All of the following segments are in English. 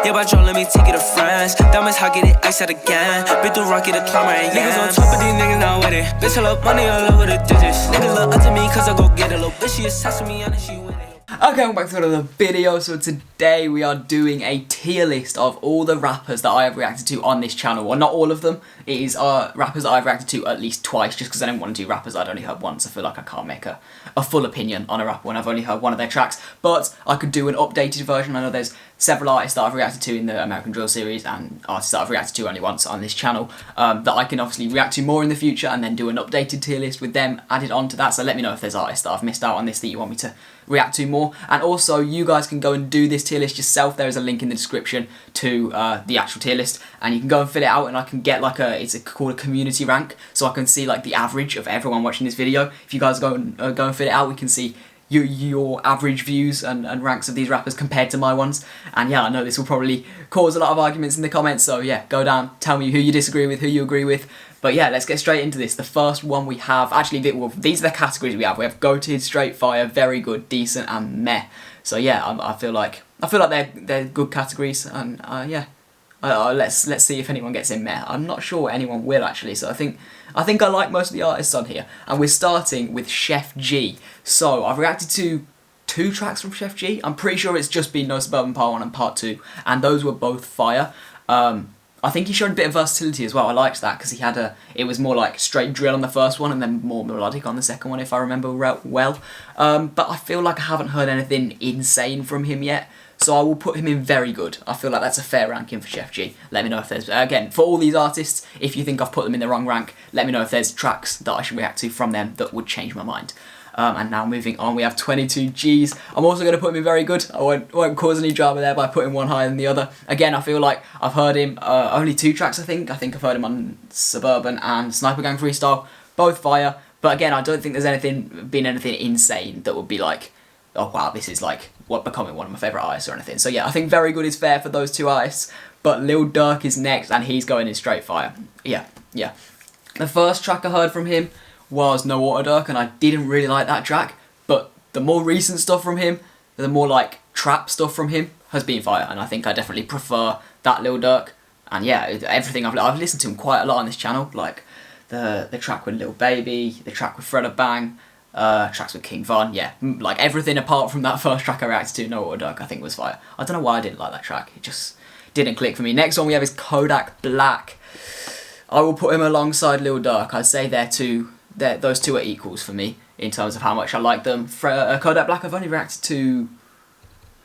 Yeah, by Joe, let me take it to France. Diamonds hot, get it ice out again. Been through rocket, a climber, and niggas on top of these niggas not with it. Bitch, I love money all over the digits. Niggas look up to me cause I go get it. Little bitch, she obsessed with me, and she with it. Okay, welcome back to another video. So today we are doing a tier list of all the rappers that I have reacted to on this channel. Well, not all of them. It is rappers that I've reacted to at least twice, just because I don't want to do rappers I'd only heard once. I feel like I can't make a full opinion on a rapper when I've only heard one of their tracks. But I could do an updated version. I know there's several artists that I've reacted to in the American Drill series and artists that I've reacted to only once on this channel that I can obviously react to more in the future and then do an updated tier list with them added onto that. So let me know if there's artists that I've missed out on this that you want me to react to more. And also you guys can go and do this tier list yourself. There is a link in the description to the actual tier list and you can go and fill it out and I can get like it's called a community rank, so I can see like the average of everyone watching this video. If you guys go and fill it out, we can see your average views and ranks of these rappers compared to my ones. And yeah, I know this will probably cause a lot of arguments in the comments, so yeah, go down, tell me who you disagree with, who you agree with. But yeah, let's get straight into this. The first one we have, actually, these are the categories we have. We have goated, straight fire, very good, decent, and meh. So yeah, I feel like they're good categories, and yeah. Let's see if anyone gets in meh. I'm not sure anyone will actually, so I think I like most of the artists on here. And we're starting with Chef G. So I've reacted to 2 tracks from Chef G. I'm pretty sure it's just been No Suburban Part 1 and Part 2, and those were both fire. I think he showed a bit of versatility as well. I liked that because it was more like straight drill on the first one and then more melodic on the second one, if I remember well. But I feel like I haven't heard anything insane from him yet. So I will put him in very good. I feel like that's a fair ranking for Chef G. Let me know if there's, again, for all these artists, if you think I've put them in the wrong rank, let me know if there's tracks that I should react to from them that would change my mind. And now moving on, we have 22G's. I'm also going to put him in very good. I won't cause any drama there by putting one higher than the other. Again, I feel like I've heard him, only 2 tracks I think. I think I've heard him on Suburban and Sniper Gang Freestyle, both fire. But again, I don't think there's been anything insane that would be like, oh wow, this is like becoming one of my favourite artists or anything. So yeah, I think very good is fair for those 2 artists, but Lil Durk is next and he's going in straight fire. Yeah. The first track I heard from him was No Water Durk and I didn't really like that track, but the more recent stuff from him, the more like trap stuff from him has been fire, and I think I definitely prefer that Lil Durk. And yeah, everything I've listened to him quite a lot on this channel, like the track with Lil Baby, the track with Fredda Bang, tracks with King Von, yeah, like everything apart from that first track I reacted to, No Water Durk, I think was fire. I don't know why I didn't like that track, it just didn't click for me. Next one we have is Kodak Black. I will put him alongside Lil Durk. I'd say those 2 are equals for me in terms of how much I like them. Kodak Black I've only reacted to,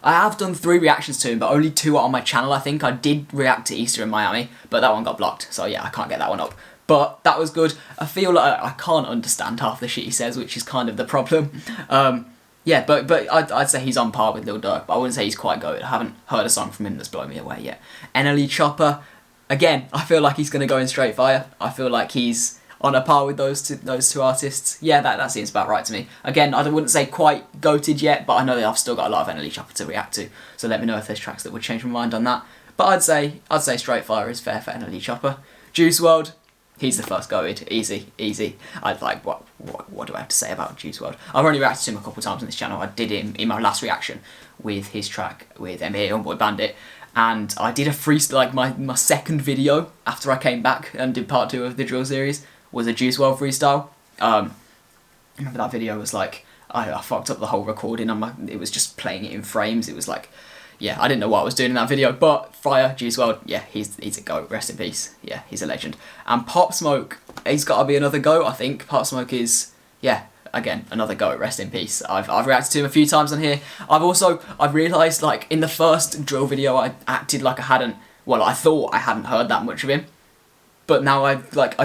I have done 3 reactions to him, but only 2 are on my channel I think. I did react to Easter in Miami, but that one got blocked, so yeah, I can't get that one up. But that was good. I feel like I can't understand half the shit he says, which is kind of the problem. Yeah, but I'd say he's on par with Lil Durk, but I wouldn't say he's quite good. I haven't heard a song from him that's blown me away yet. NLE Chopper, again, I feel like he's going to go in straight fire. I feel like he's on a par with those two artists. Yeah, that seems about right to me. Again, I wouldn't say quite goated yet, but I know that I've still got a lot of NLE Chopper to react to, so let me know if there's tracks that would change my mind on that. But I'd say straight fire is fair for NLE Chopper. Juice WRLD, he's the first goated, easy. I'd like, what do I have to say about Juice WRLD? I've only reacted to him a couple of times on this channel. I did him in my last reaction with his track with NBA Youngboy Bandit, and I did a freestyle, like my second video after I came back and did part 2 of the drill series was a Juice WRLD freestyle. I remember that video was like, I fucked up the whole recording, it was just playing it in frames, it was like, yeah, I didn't know what I was doing in that video, but fire, Juice WRLD, yeah, he's a GOAT, rest in peace, yeah, he's a legend. And Pop Smoke, he's got to be another GOAT, I think. Pop Smoke is, yeah, again, another GOAT, rest in peace. I've reacted to him a few times on here. I've realised, like, in the first drill video, I acted like I thought I hadn't heard that much of him, but now I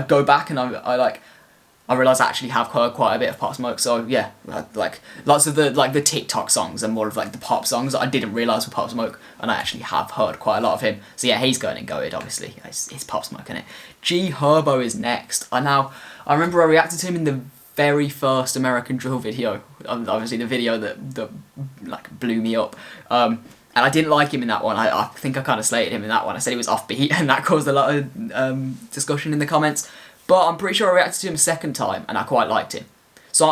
go back and I realise I actually have heard quite a bit of Pop Smoke, so yeah, like lots of the TikTok songs are more of like the pop songs that I didn't realise were Pop Smoke, and I actually have heard quite a lot of him. So yeah, he's going and goated, obviously. It's Pop Smoke, isn't it? G Herbo is next. I remember I reacted to him in the very first American Drill video, obviously the video that like blew me up. And I didn't like him in that one. I think I kind of slated him in that one. I said he was offbeat, and that caused a lot of discussion in the comments. But I'm pretty sure I reacted to him a second time, and I quite liked him. So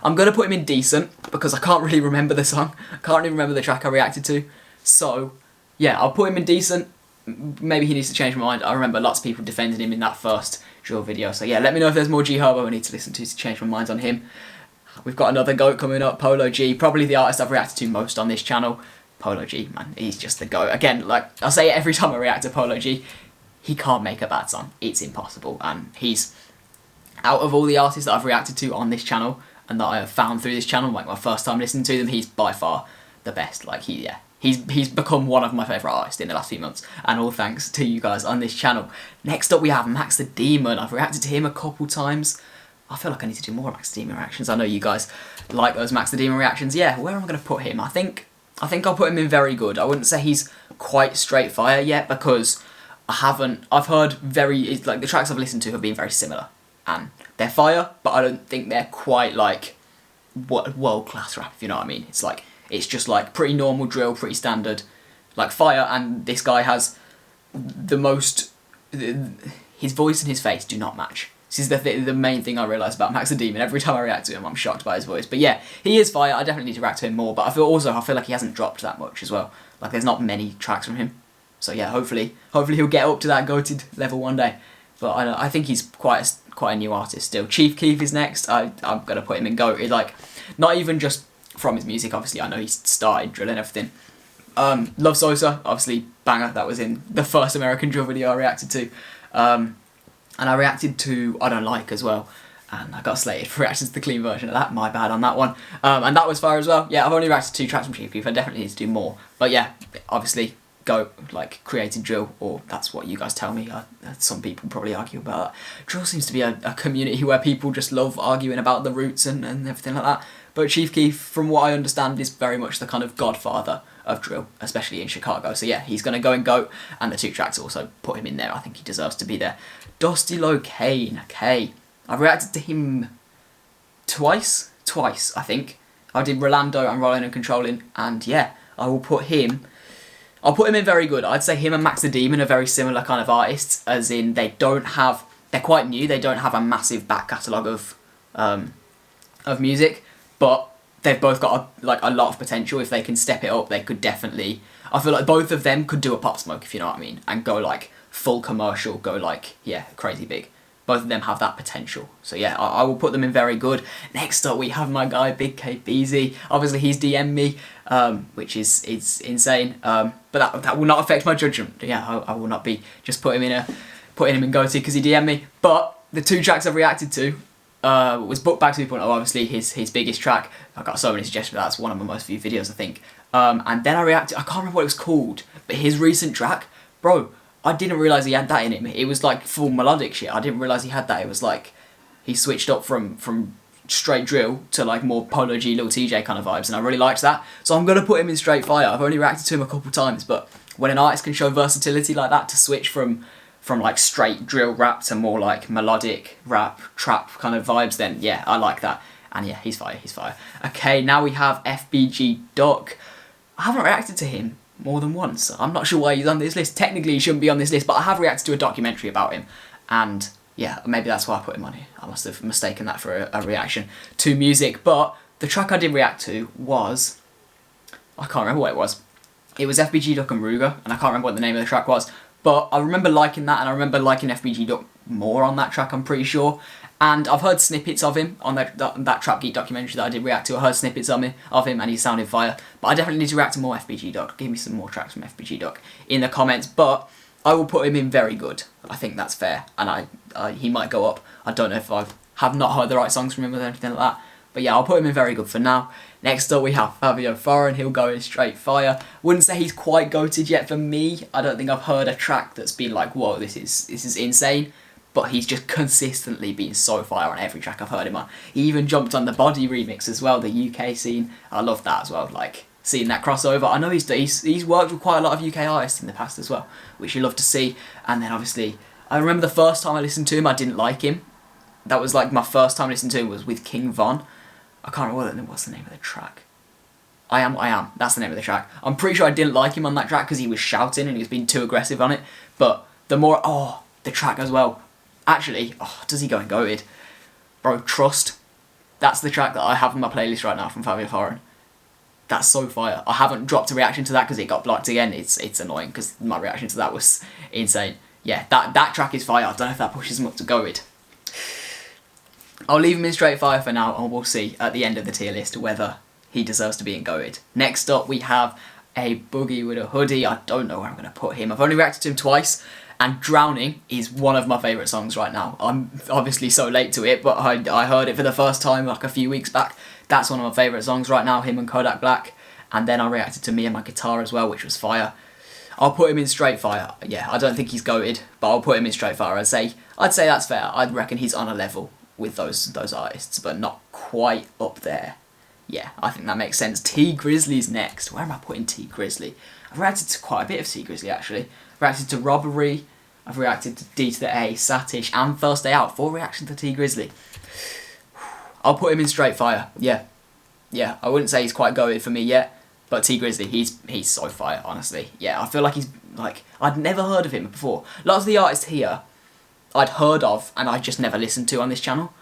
I'm going to put him in decent, because I can't really remember the song. I can't really remember the track I reacted to. So yeah, I'll put him in decent. Maybe he needs to change my mind. I remember lots of people defending him in that first drill video. So yeah, let me know if there's more G Herbo I need to listen to change my mind on him. We've got another GOAT coming up, Polo G. Probably the artist I've reacted to most on this channel. Polo G, man, he's just the GOAT. Again, like, I say it every time I react to Polo G, he can't make a bad song. It's impossible. And he's, out of all the artists that I've reacted to on this channel, and that I have found through this channel, like my first time listening to them, he's by far the best. Like, he's become one of my favourite artists in the last few months, and all thanks to you guys on this channel. Next up we have Max the Demon. I've reacted to him a couple times. I feel like I need to do more Max the Demon reactions. I know you guys like those Max the Demon reactions. Yeah, where am I going to put him? I think I'll put him in very good. I wouldn't say he's quite straight fire yet, because I've heard like, the tracks I've listened to have been very similar, and they're fire, but I don't think they're quite like world-class rap, if you know what I mean. It's just like pretty normal drill, pretty standard, like fire, and this guy has his voice and his face do not match. This is the main thing I realise about Max the Demon. Every time I react to him, I'm shocked by his voice. But yeah, he is fire. I definitely need to react to him more, but I feel like he hasn't dropped that much as well. Like, there's not many tracks from him. So yeah, hopefully he'll get up to that goated level one day. But I think he's quite a new artist still. Chief Keef is next. I'm gonna put him in goated. Like, not even just from his music, obviously. I know he's started drill and everything. Love Sosa, obviously banger. That was in the first American drill video I reacted to. And I reacted to I Don't Like as well. And I got slated for reactions to the clean version of that. My bad on that one. And that was fire as well. Yeah, I've only reacted to 2 tracks from Chief Keef. I definitely need to do more. But yeah, obviously, go, like, created drill, or that's what you guys tell me. Some people probably argue about that. Drill seems to be a community where people just love arguing about the roots and everything like that. But Chief Keef, from what I understand, is very much the kind of godfather of drill, especially in Chicago. So yeah, he's going to go and GOAT, and the 2 tracks also put him in there. I think he deserves to be there. Dusty Low Kane, okay. I've reacted to him twice, I think. I did Rolando and Rolling and Controlling, and yeah, I'll put him in very good. I'd say him and Max the Demon are very similar kind of artists, as in they're quite new, they don't have a massive back catalogue of music, but they've both got a lot of potential. If they can step it up, they could definitely, I feel like both of them could do a Pop Smoke, if you know what I mean, and go like full commercial, go like, yeah, crazy big. Both of them have that potential. So yeah, I will put them in very good. Next up, we have my guy, Big K Beezy. Obviously, he's DM'd me, which is insane. But that will not affect my judgment. Yeah, I will not be just putting him in go-to because he DM'd me. But the 2 tracks I've reacted to was Book Bag 2.0, obviously his biggest track. I got so many suggestions for that. It's one of my most viewed videos, I think. And then I reacted, I can't remember what it was called, but his recent track, bro, I didn't realise he had that in him. It was like full melodic shit. I didn't realise he had that. It was like he switched up from straight drill to like more Polo G, Lil TJ kind of vibes, and I really liked that. So I'm going to put him in straight fire. I've only reacted to him a couple times, but when an artist can show versatility like that to switch from like straight drill rap to more like melodic rap, trap kind of vibes, then yeah, I like that. And yeah, he's fire. Okay, now we have FBG Duck. I haven't reacted to him more than once. I'm not sure why he's on this list. Technically, he shouldn't be on this list, but I have reacted to a documentary about him, and yeah, maybe that's why I put him on here. I must have mistaken that for a reaction to music. But the track I did react to was, I can't remember what it was. It was FBG Duck and Ruger, and I can't remember what the name of the track was, but I remember liking that, and I remember liking FBG Duck more on that track, I'm pretty sure. And I've heard snippets of him on that Trap Geek documentary that I did react to. I heard snippets of him and he sounded fire. But I definitely need to react to more FBG Duck. Give me some more tracks from FBG Duck in the comments. But I will put him in very good. I think that's fair. And he might go up. I don't know if I have not heard the right songs from him or anything like that. But yeah, I'll put him in very good for now. Next up we have Fabio Foreign. He'll go in straight fire. Wouldn't say he's quite goated yet for me. I don't think I've heard a track that's been like, whoa, this is insane. But he's just consistently been so fire on every track I've heard him on. He even jumped on the Body remix as well, the UK scene. I love that as well, like seeing that crossover. I know he's worked with quite a lot of UK artists in the past as well, which you love to see. And then obviously, I remember the first time I listened to him, I didn't like him. That was like my first time listening to him was with King Von. I can't remember what's the name of the track. I am. That's the name of the track. I'm pretty sure I didn't like him on that track because he was shouting and he was being too aggressive on it. But the track as well. Actually, does he go and goated? Bro, Trust. That's the track that I have on my playlist right now from Fabio Foreign. That's so fire. I haven't dropped a reaction to that because it got blocked again. It's annoying because my reaction to that was insane. Yeah, that track is fire. I don't know if that pushes him up to goated. I'll leave him in straight fire for now, and we'll see at the end of the tier list whether he deserves to be in goated. Next up, we have a Boogie with a Hoodie. I don't know where I'm going to put him. I've only reacted to him twice, and Drowning is one of my favourite songs right now. I'm obviously so late to it, but I heard it for the first time like a few weeks back. That's one of my favourite songs right now, him and Kodak Black. And then I reacted to Me and My Guitar as well, which was fire. I'll put him in straight fire. Yeah, I don't think he's goated, but I'll put him in straight fire. I'd say that's fair. I'd reckon he's on a level with those artists, but not quite up there. Yeah, I think that makes sense. T Grizzly's next. Where am I putting T Grizzly? I've reacted to quite a bit of T Grizzly actually. I've reacted to Robbery, I've reacted to D to the A, Satish, and First Day Out. 4 reactions to T Grizzly. I'll put him in straight fire. Yeah, I wouldn't say he's quite goated for me yet, but T Grizzly, he's so fire, honestly. Yeah, I feel like he's like, I'd never heard of him before. Lots of the artists here I'd heard of and I just never listened to on this channel.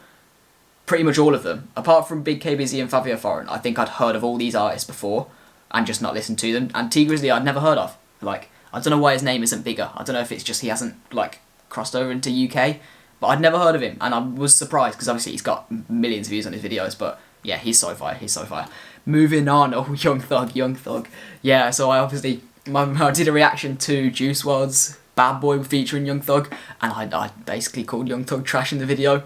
Pretty much all of them, apart from Big KBZ and Fabio Foreign. I think I'd heard of all these artists before and just not listened to them. And T Grizzly I'd never heard of. Like, I don't know why his name isn't bigger. I don't know if it's just he hasn't like crossed over into UK, but I'd never heard of him, and I was surprised because obviously he's got millions of views on his videos. But yeah, he's so fire. He's so fire. Moving on. Oh, Young Thug. Yeah, so I obviously I did a reaction to Juice WRLD's Bad Boy featuring Young Thug, and I basically called Young Thug trash in the video.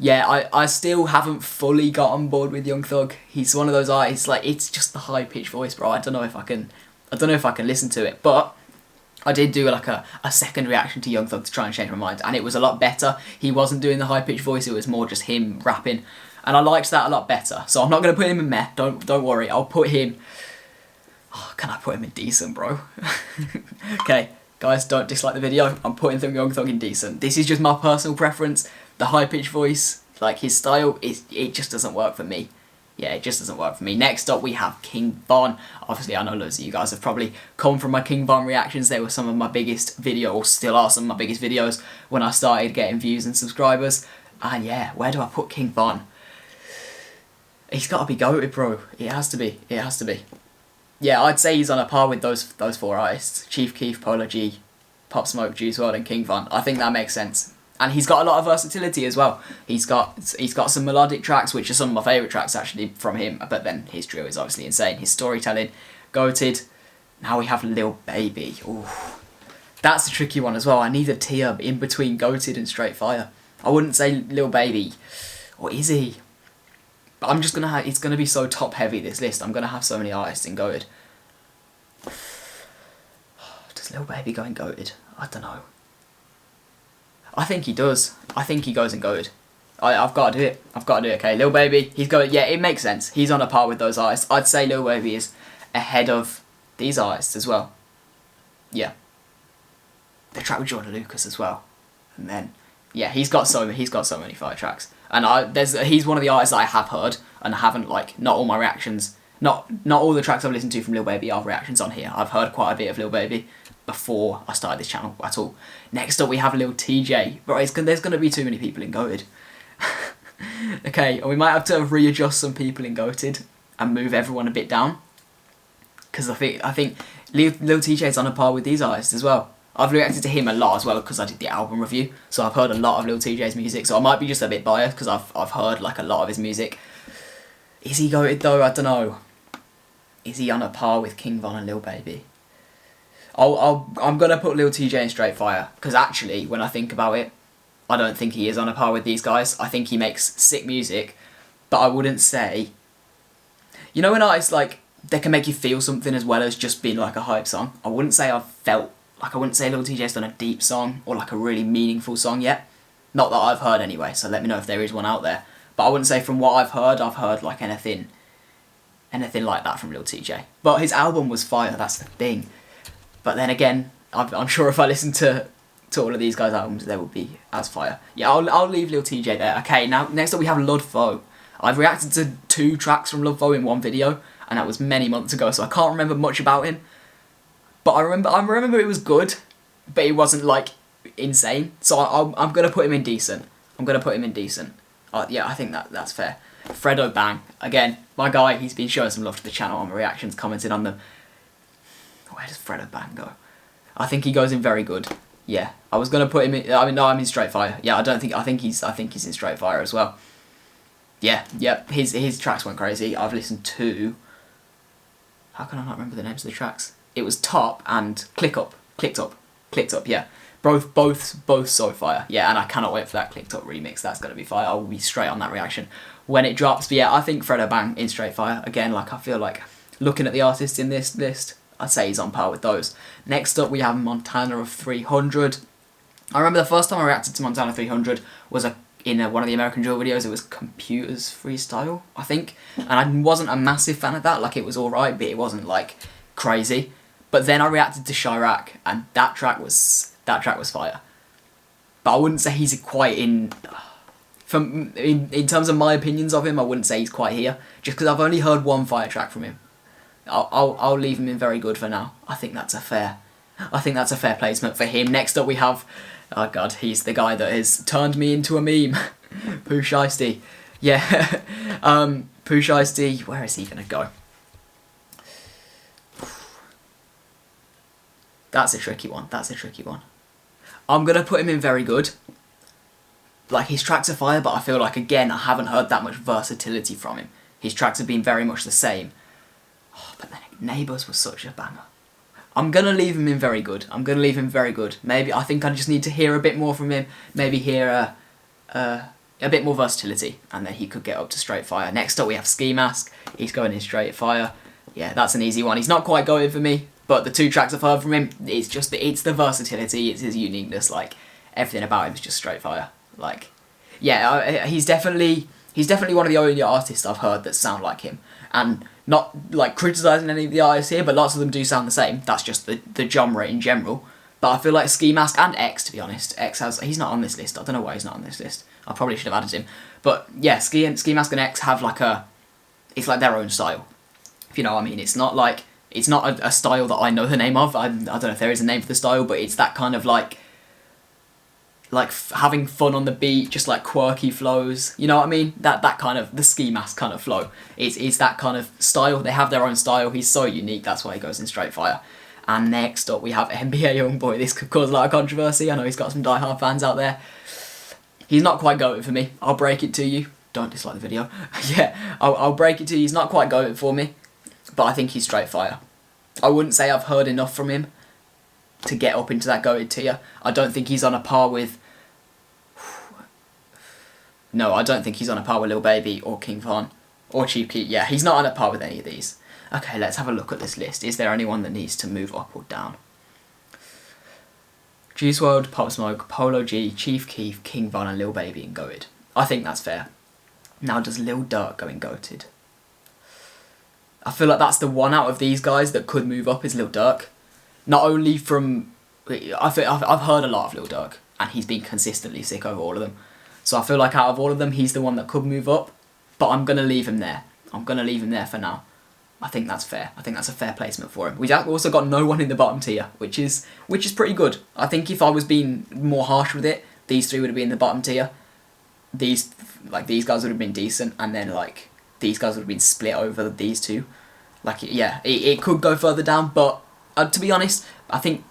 Yeah, I still haven't fully got on board with Young Thug. He's one of those artists, like, it's just the high pitched voice, bro. I don't know if I can listen to it, but I did do like a second reaction to Young Thug to try and change my mind, and it was a lot better. He wasn't doing the high pitched voice, it was more just him rapping, and I liked that a lot better. So I'm not gonna put him in meh. Don't worry. I'll put him. Oh, can I put him in decent, bro? Okay, guys, don't dislike the video. I'm putting Young Thug in decent. This is just my personal preference. The high-pitched voice, like his style, it just doesn't work for me. Yeah, it just doesn't work for me. Next up, we have King Von. Obviously, I know loads of you guys have probably come from my King Von reactions. They were some of my biggest videos, or still are some of my biggest videos when I started getting views and subscribers. And yeah, where do I put King Von? He's got to be goated, bro. It has to be. It has to be. Yeah, I'd say he's on a par with those 4 artists. Chief Keef, Polo G, Pop Smoke, Juice WRLD, and King Von. I think that makes sense. And he's got a lot of versatility as well. He's got some melodic tracks, which are some of my favourite tracks actually from him. But then his drill is obviously insane. His storytelling, goated. Now we have Lil Baby. Ooh, that's a tricky one as well. I need a tier in between goated and straight fire. I wouldn't say Lil Baby, or is he? But I'm just gonna have. It's gonna be so top heavy, this list. I'm gonna have so many artists in goated. Does Lil Baby go in goated? I don't know. I think he does. I think he goes in goated. I've got to do it. I've got to do it. Okay, Lil Baby, he's going. Yeah, it makes sense. He's on a par with those artists. I'd say Lil Baby is ahead of these artists as well. Yeah. The track with Jordan Lucas as well, and then yeah, he's got so many fire tracks. And he's one of the artists that I have heard and I haven't, like, not all my reactions, not all the tracks I've listened to from Lil Baby are reactions on here. I've heard quite a bit of Lil Baby before I started this channel at all. Next up we have Lil TJ. Bro, there's going to be too many people in goated. Okay, and we might have to readjust some people in goated and move everyone a bit down. Because I think Lil TJ's on a par with these artists as well. I've reacted to him a lot as well because I did the album review, so I've heard a lot of Lil TJ's music, so I might be just a bit biased because I've heard like a lot of his music. Is he goated though? I don't know. Is he on a par with King Von and Lil Baby? I'm gonna put Lil TJ in straight fire because actually, when I think about it, I don't think he is on a par with these guys. I think he makes sick music, but I wouldn't say. You know, when artists like they can make you feel something as well as just being like a hype song. I wouldn't say I've felt. Like, I wouldn't say Lil TJ's done a deep song or like a really meaningful song yet. Not that I've heard anyway, so let me know if there is one out there. But I wouldn't say from what I've heard like anything like that from Lil TJ. But his album was fire, that's the thing. But then again, I'm sure if I listen to all of these guys' albums, they will be as fire. Yeah, I'll leave Lil TJ there. Okay, now next up we have Ludvo. I've reacted to 2 tracks from Ludvo in one video, and that was many months ago, so I can't remember much about him. But I remember it was good, but it wasn't like insane. So I'm gonna put him in decent. Yeah, I think that's fair. Fredo Bang. Again, my guy, he's been showing some love to the channel on my reactions, commenting on them. Where does Fredo Bang go? I think he goes in very good. Yeah, I was gonna put him in. I mean, no, I'm in Straight Fire. Yeah, I think he's in Straight Fire as well. Yeah, yep. His tracks went crazy. I've listened to. How can I not remember the names of the tracks? It was Top and Clicked Up. Yeah, both so fire. Yeah, and I cannot wait for that Clicked Up remix. That's gonna be fire. I will be straight on that reaction when it drops. But yeah, I think Fredo Bang in Straight Fire again. Like, I feel like looking at the artists in this list, I'd say he's on par with those. Next up, we have Montana of 300. I remember the first time I reacted to Montana 300 was in one of the American Drill videos. It was Computers Freestyle, I think, and I wasn't a massive fan of that. Like, it was alright, but it wasn't like crazy. But then I reacted to Chirac, and that track was fire. But I wouldn't say he's quite in terms of my opinions of him. I wouldn't say he's quite here, just because I've only heard one fire track from him. I'll leave him in very good for now. I think that's a fair placement for him. Next up we have, oh god, he's the guy that has turned me into a meme. Pooh Shiesty. Yeah. Pooh Shiesty, where is he gonna go? That's a tricky one. I'm gonna put him in very good. Like, his tracks are fire, but I feel like, again, I haven't heard that much versatility from him. His tracks have been very much the same. But then Neighbours was such a banger. I'm going to leave him in very good. Maybe, I think I just need to hear a bit more from him. Maybe hear a bit more versatility. And then he could get up to Straight Fire. Next up we have Ski Mask. He's going in Straight Fire. Yeah, that's an easy one. He's not quite going for me. But the two tracks I've heard from him, it's the versatility. It's his uniqueness. Like, everything about him is just Straight Fire. Like, yeah, he's definitely one of the only artists I've heard that sound like him. And not like criticising any of the artists here, but lots of them do sound the same. That's just the genre in general. But I feel like Ski Mask and X, to be honest, he's not on this list. I don't know why he's not on this list. I probably should have added him. But yeah, Ski Mask and X have like it's like their own style. If you know what I mean. It's not a style that I know the name of. I don't know if there is a name for the style, but it's that kind of like having fun on the beat, just like quirky flows, you know what I mean? That kind of, the Ski Mask kind of flow. It's that kind of style. They have their own style. He's so unique, that's why he goes in Straight Fire. And next up we have NBA Youngboy. This could cause a lot of controversy. I know he's got some diehard fans out there. He's not quite going for me. I'll break it to you. Don't dislike the video. Yeah, I'll break it to you. He's not quite going for me, but I think he's Straight Fire. I wouldn't say I've heard enough from him to get up into that goated tier. I don't think he's on a par with... No, I don't think he's on a par with Lil Baby or King Von or Chief Keef. Yeah, he's not on a par with any of these. Okay, let's have a look at this list. Is there anyone that needs to move up or down? Juice WRLD, Pop Smoke, Polo G, Chief Keef, King Von and Lil Baby in goated. I think that's fair. Now, does Lil Durk go in goated? I feel like that's the one out of these guys that could move up is Lil Durk. Not only from... I've heard a lot of Lil Durk, and he's been consistently sick over all of them. So I feel like out of all of them, he's the one that could move up, but I'm going to leave him there. I'm going to leave him there for now. I think that's fair. I think that's a fair placement for him. We've also got no one in the bottom tier, which is pretty good. I think if I was being more harsh with it, these three would have been in the bottom tier. These guys would have been decent, and then like these guys would have been split over these two. Like, yeah, it could go further down, but to be honest, I think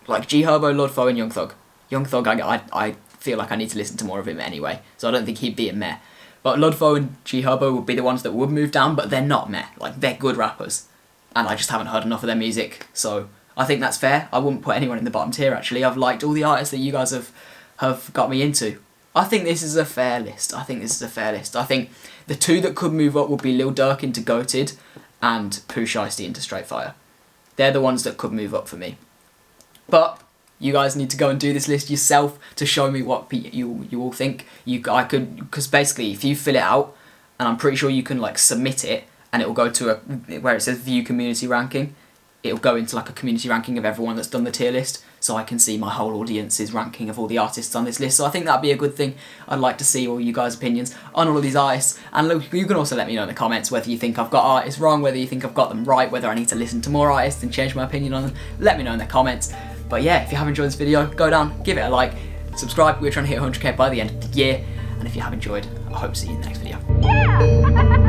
like G Herbo, Ludfo and Young Thug. Young Thug, I feel like I need to listen to more of him anyway, so I don't think he'd be a meh. But Ludfo and G Herbo would be the ones that would move down, but they're not meh. Like, they're good rappers, and I just haven't heard enough of their music, so I think that's fair. I wouldn't put anyone in the bottom tier, actually. I've liked all the artists that you guys have got me into. I think this is a fair list. I think the two that could move up would be Lil Durk into Goated and Pooh Shiesty into Straight Fire. They're the ones that could move up for me. But you guys need to go and do this list yourself to show me what you all think. Because basically, if you fill it out, and I'm pretty sure you can like submit it, and it will go to where it says View Community Ranking. It'll go into like a community ranking of everyone that's done the tier list, so I can see my whole audience's ranking of all the artists on this list. So I think that'd be a good thing. I'd like to see all you guys' opinions on all of these artists, and look, you can also let me know in the comments whether you think I've got artists wrong, whether you think I've got them right, whether I need to listen to more artists and change my opinion on them. Let me know in the comments. But yeah, if you have enjoyed this video, go down, give it a like, subscribe. We're trying to hit 100k by the end of the year, and if you have enjoyed, I hope to see you in the next video.